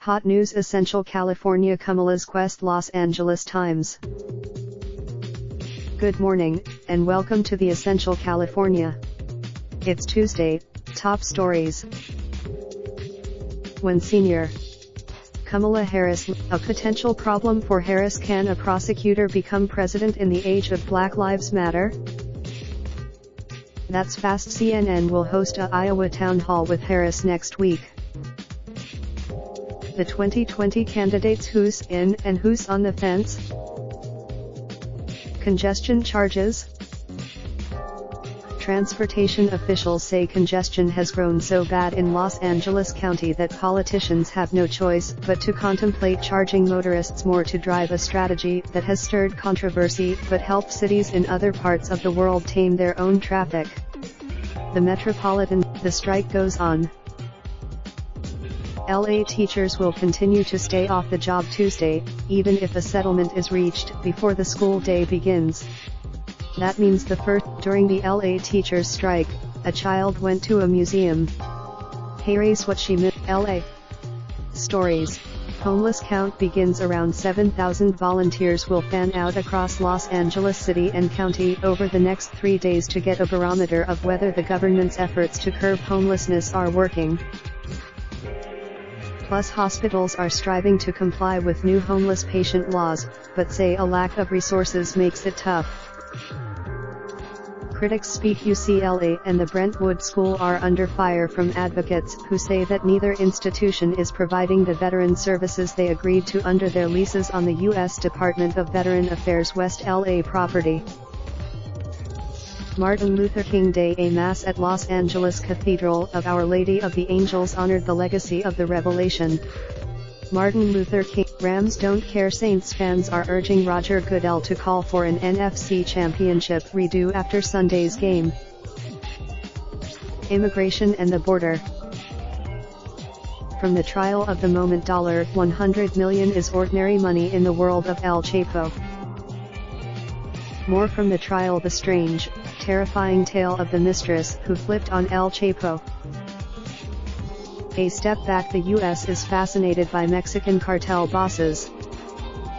Hot News Essential California Kamalas Quest Los Angeles Times. Good morning, and welcome to the Essential California. It's Tuesday. Top stories. When Senior Kamala Harris, a potential problem for Harris. Can a prosecutor become president in the age of Black Lives Matter? That's fast. CNN will host a Iowa town hall with Harris next week. The 2020 candidates, who's in and who's on the fence? Congestion charges. Transportation officials say congestion has grown so bad in Los Angeles County that politicians have no choice but to contemplate charging motorists more, to drive a strategy that has stirred controversy but helped cities in other parts of the world tame their own traffic. The the strike goes on. LA teachers will continue to stay off the job Tuesday, even if a settlement is reached before the school day begins. That means during the LA teachers' strike, a child went to a museum. Here's what she missed. LA stories. Homeless count begins. Around 7,000 volunteers will fan out across Los Angeles City and County over the next 3 days to get a barometer of whether the government's efforts to curb homelessness are working. Plus, hospitals are striving to comply with new homeless patient laws, but say a lack of resources makes it tough. Critics speak. UCLA and the Brentwood School are under fire from advocates who say that neither institution is providing the veteran services they agreed to under their leases on the U.S. Department of Veteran Affairs West LA property. Martin Luther King Day. A mass at Los Angeles Cathedral of Our Lady of the Angels honored the legacy of the Revelation. Martin Luther King. Rams don't care. Saints fans are urging Roger Goodell to call for an NFC Championship redo after Sunday's game. Immigration and the border. From the trial of the moment, $100 million is ordinary money in the world of El Chapo. More from the trial. The strange, terrifying tale of the mistress who flipped on El Chapo. A step back. The U.S. is fascinated by Mexican cartel bosses.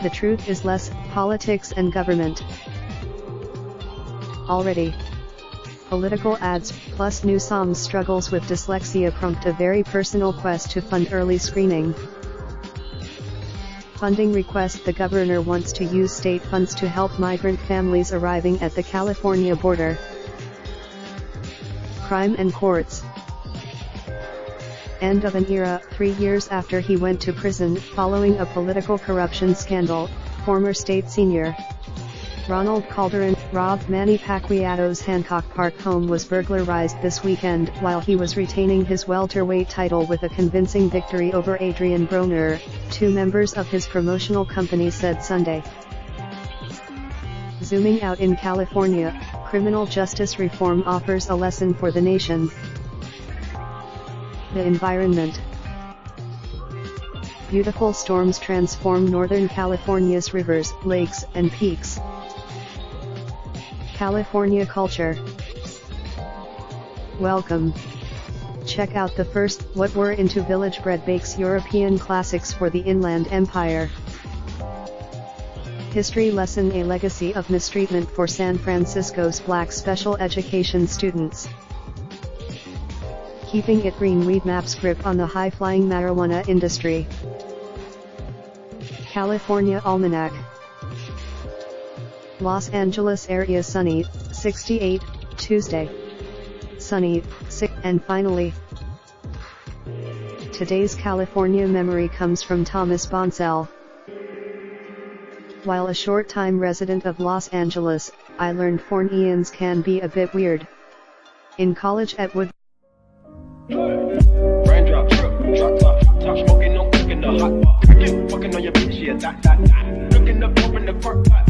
The truth is less politics and government. Already. Political ads, plus new Psalms struggles with dyslexia prompt a very personal quest to fund early screening. Funding request. The governor wants to use state funds to help migrant families arriving at the California border. Crime and courts. End of an era. 3 years after he went to prison following a political corruption scandal, former state senior Ronald Calderon robbed Manny Pacquiao's Hancock Park home was burglarized this weekend while he was retaining his welterweight title with a convincing victory over Adrian Broner, two members of his promotional company said Sunday. Zooming out in California, criminal justice reform offers a lesson for the nation. The environment. Beautiful storms transform Northern California's rivers, lakes, and peaks. California culture. Welcome. Check out the first What We're Into Village Bread bakes European classics for the Inland Empire. History lesson. A legacy of mistreatment for San Francisco's Black special education students. Keeping it green. Weed maps grip on the high-flying marijuana industry. California Almanac. Los Angeles area sunny, 68, Tuesday. Sunny, 6, and finally, today's California memory comes from Thomas Bonsell. While a short-time resident of Los Angeles, I learned Fornians can be a bit weird. In college at Wood. Raindrop, drop top smoking, no cooking the hot pot. Fucking on your bitch, yeah, that. Looking up, open the park pot.